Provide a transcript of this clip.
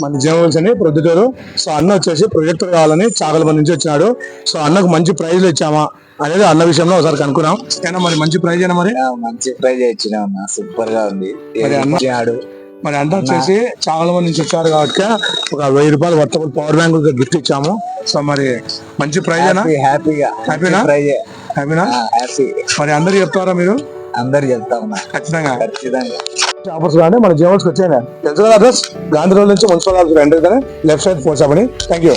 మన జీవన్స్ అని ప్రొద్దుటూరు. సో అన్న వచ్చేసి ప్రొజెక్టర్ కావాలని చాగలపల్లి నుంచి వచ్చినాడు. సో అన్నకు మంచి ప్రైజ్లు ఇచ్చామా అనేది అన్న విషయంలో ఒకసారి కనుక్కున్నాం. ఏనా మరి మంచి ప్రైజ్ అయినా మరి మంచి ప్రైజ్ ఇచ్చిన సూపర్ గా ఉంది. మరి అన్న మరి అన్న వచ్చేసి చాగలపల్లి నుంచి వచ్చారు కాబట్టి ఒక 1000 రూపాయలు వర్తబుల్ పవర్ బ్యాంక్ గిఫ్ట్ ఇచ్చాము. సో మరి మంచి ప్రైజ్ అయినా హ్యాపీనా హ్యాపీ. మరి అందరు చెప్తారా మీరు? అందరు చెప్తా ఉన్నా ఖచ్చితంగా ఖచ్చితంగా. ఆఫర్స్ కానీ మన జీవన్స్కి వచ్చాయి. తెలుసు కదా అడ్రస్ గాంధీ రోడ్ నుంచి municipal office enter left side phone shop అని. Thank you.